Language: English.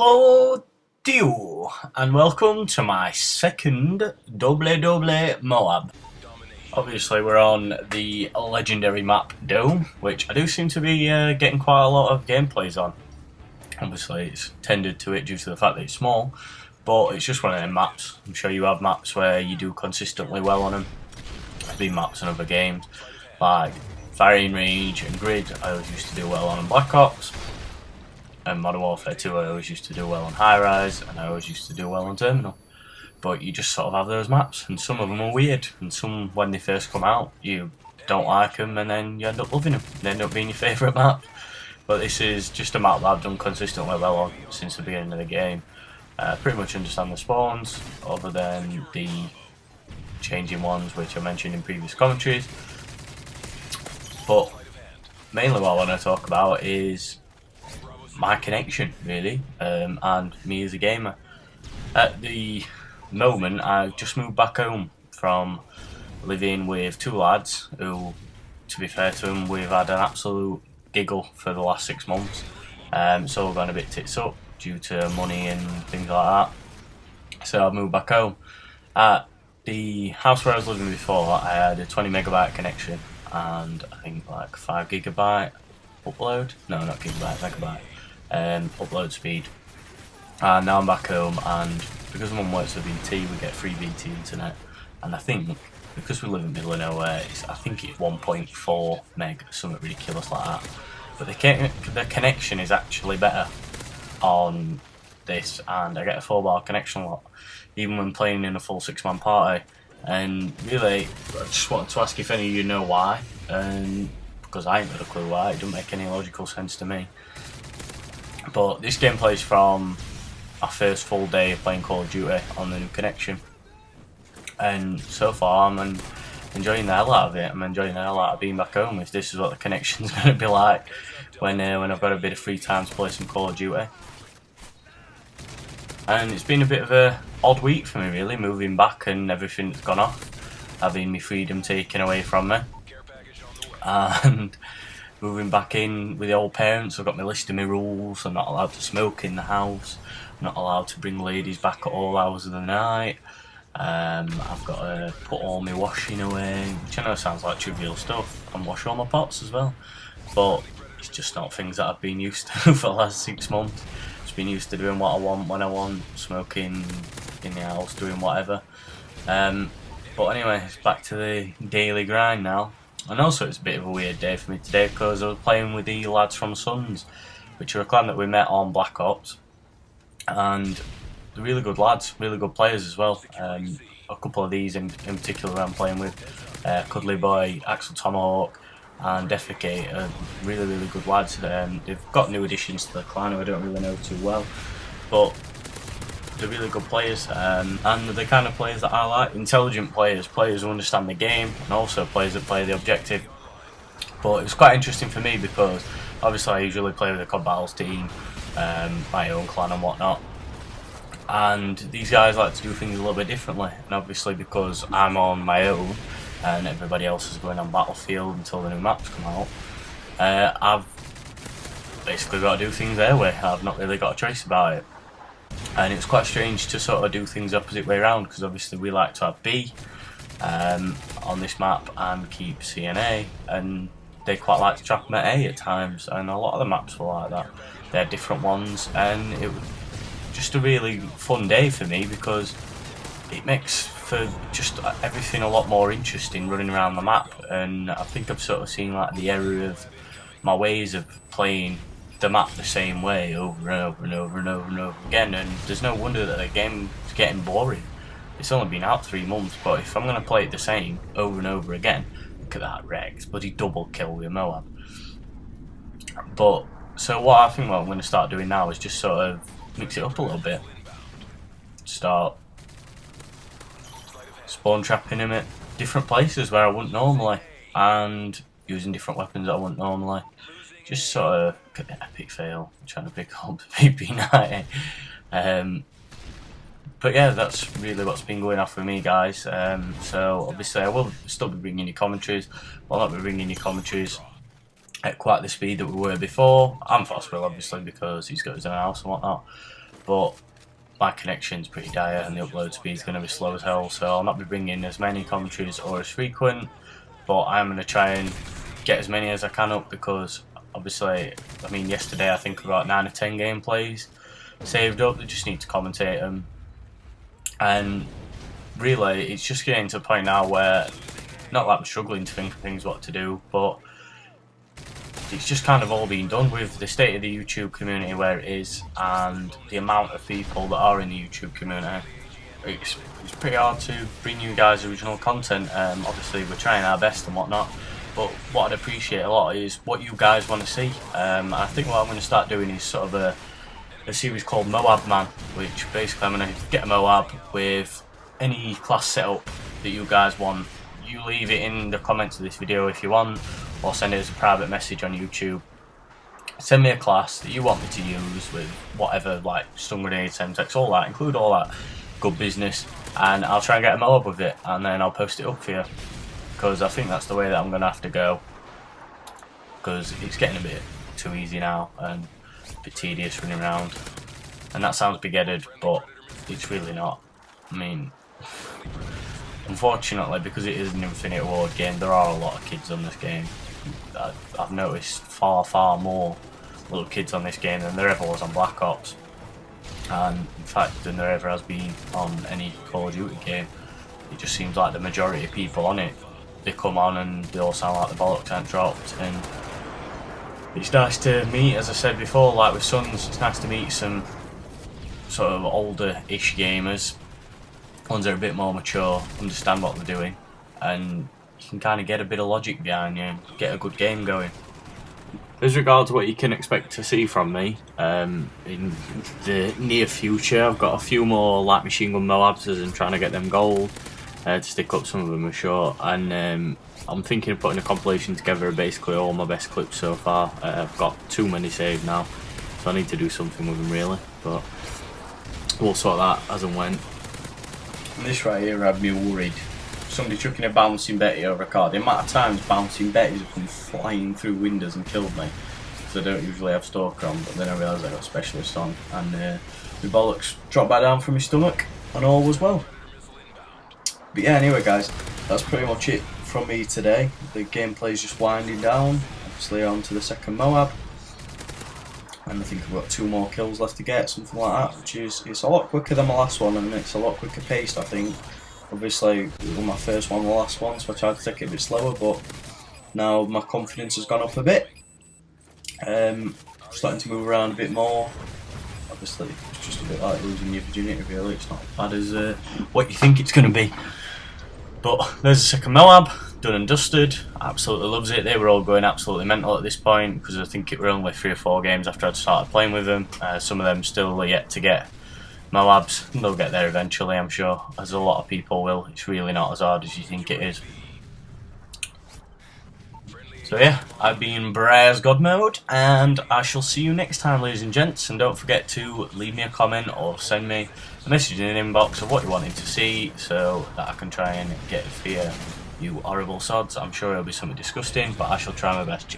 Hello to you, and welcome to my second double MOAB. Obviously we're on the legendary map Dome, which I do seem to be getting quite a lot of gameplays on. Obviously it's tended to it due to the fact that it's small, but it's just one of them maps. I'm sure you have maps where you do consistently well on them. There's been maps in other games, like Firing Range and Grid, I always used to do well on Black Ops. And Modern Warfare 2 I always used to do well on High Rise, and I always used to do well on Terminal. But you just sort of have those maps, and some of them are weird, and some, when they first come out, you don't like them, and then you end up loving them. They end up being your favourite map. But this is just a map that I've done consistently well on since the beginning of the game. Pretty much understand the spawns, other than the changing ones which I mentioned in previous commentaries. But mainly what I want to talk about is my connection, really, and me as a gamer. At the moment, I've just moved back home from living with two lads who, to be fair to them, we've had an absolute giggle for the last 6 months. So we're going a bit tits up due to money and things like that. So I've moved back home. At the house where I was living before, I had a 20 megabyte connection and I think like 5 gigabyte upload. No, not gigabyte, megabyte. Upload speed. And now I'm back home, and because my mum works at BT, we get free BT internet, and I think because we live in the middle of nowhere, I think it's 1.4 meg, something ridiculous like that. But the connection is actually better on this, and I get a 4-bar connection a lot, even when playing in a full 6-man party. And really, I just wanted to ask if any of you know why, and because I ain't got a clue why. It doesn't make any logical sense to me. But this gameplay is from our first full day of playing Call of Duty on the new connection, and so far I'm enjoying the hell out of it. I'm enjoying the hell out of being back home, if this is what the connection's going to be like when I've got a bit of free time to play some Call of Duty. And it's been a bit of a odd week for me, really, moving back and everything's gone off, having my freedom taken away from me, and moving back in with the old parents. I've got my list of my rules. I'm not allowed to smoke in the house. I'm not allowed to bring ladies back at all hours of the night. I've got to put all my washing away, which I know sounds like trivial stuff, and wash all my pots as well. But it's just not things that I've been used to for the last 6 months. Just been used to doing what I want when I want, smoking in the house, doing whatever. But anyway, it's back to the daily grind now. And also it's a bit of a weird day for me today because I was playing with the lads from Suns, which are a clan that we met on Black Ops, and they're really good lads, really good players as well. A couple of these in particular I'm playing with, Cuddly Boy, Axel Tomahawk and Defecate, are really good lads. They've got new additions to the clan who I don't really know too well, but they're really good players, and they're the kind of players that I like. Intelligent players, players who understand the game, and also players that play the objective. But it was quite interesting for me because obviously I usually play with a CoDBattlez team, my own clan and whatnot, and these guys like to do things a little bit differently. And obviously because I'm on my own and everybody else is going on Battlefield until the new maps come out, I've basically got to do things their way. I've not really got a choice about it. And it's quite strange to sort of do things the opposite way around, because obviously we like to have B on this map and keep C and A, and they quite like to trap them at A at times, and a lot of the maps were like that. They're different ones, and it was just a really fun day for me because it makes for just everything a lot more interesting running around the map. And I think I've sort of seen like the error of my ways of playing the map the same way over and over and over and over and over again, and there's no wonder that the game's getting boring. It's only been out 3 months, but if I'm going to play it the same over and over again, look at that Rex, bloody double kill with MOAB. But so what I think what I'm going to start doing now is just sort of mix it up a little bit. Start spawn trapping him at different places where I wouldn't normally, and using different weapons that I wouldn't normally. Just sort of look at the epic fail, trying to pick up the BP90. But yeah, that's really what's been going on for me, guys. So obviously I will still be bringing you commentaries. I'll not be bringing you commentaries at quite the speed that we were before. And Foswell, obviously, because he's got his own house and whatnot. but my connection's pretty dire and the upload speed's going to be slow as hell, so I'll not be bringing as many commentaries or as frequent, but I'm going to try and get as many as I can up, because obviously, I mean, yesterday I think about 9 or 10 gameplays saved up. They just need to commentate them, and really it's just getting to the point now where, not that I'm struggling to think of things what to do, but it's just kind of all being done with the state of the YouTube community where it is, and the amount of people that are in the YouTube community. It's pretty hard to bring you guys original content. Obviously we're trying our best and whatnot, but what I'd appreciate a lot is what you guys want to see. I think what I'm going to start doing is sort of a series called MOAB Man, which basically I'm going to get a MOAB with any class setup that you guys want. You leave it in the comments of this video if you want, or send it as a private message on YouTube. Send me a class that you want me to use with whatever, like stun grenades, semtex, all that, include all that good business, and I'll try and get a MOAB with it, and then I'll post it up for you, because I think that's the way that I'm going to have to go, because it's getting a bit too easy now and a bit tedious running around. And that sounds big-headed, but it's really not. I mean, unfortunately, because it is an Infinite Award game, there are a lot of kids on this game. I've noticed far more little kids on this game than there ever was on Black Ops, and in fact than there ever has been on any Call of Duty game. It just seems like the majority of people on it, they come on and they all sound like the bollocks aren't dropped, and it's nice to meet, as I said before, like with Sons, it's nice to meet some sort of older-ish gamers, ones that are a bit more mature, understand what they're doing, and you can kind of get a bit of logic behind you and get a good game going. As regards to what you can expect to see from me in the near future, I've got a few more light machine gun MOABs as I'm trying to get them gold to stick up. Some of them are short, and I'm thinking of putting a compilation together of basically all my best clips so far. I've got too many saved now, so I need to do something with them really, but we'll sort that as and when. And this right here had me worried. Somebody chucking a bouncing Betty over a car. The amount of times bouncing Bettys have come flying through windows and killed me, because I don't usually have Stalker on, but then I realised I got Specialist on, and the bollocks dropped back down from my stomach, and all was well. But yeah, anyway guys, that's pretty much it from me today. The gameplay's just winding down, obviously on to the second MOAB, and I think I've got 2 more kills left to get, something like that, which is, it's a lot quicker than my last one, and it's a lot quicker paced, I think. Obviously, it was my first one, the last one, so I tried to take it a bit slower, but now my confidence has gone up a bit. Starting to move around a bit more. Obviously, it's just a bit like losing your virginity, really. It's not as bad as what you think it's going to be. But there's the second MOAB, done and dusted. Absolutely loves it. They were all going absolutely mental at this point, because I think it were only 3 or 4 games after I'd started playing with them. Some of them still are yet to get MOABs. They'll get there eventually, I'm sure, as a lot of people will. It's really not as hard as you think it is. So yeah, I've been BryHasGodMode, and I shall see you next time, ladies and gents. And don't forget to leave me a comment or send me a message in the inbox of what you wanted to see, so that I can try and get it for you horrible sods. I'm sure it'll be something disgusting, but I shall try my best.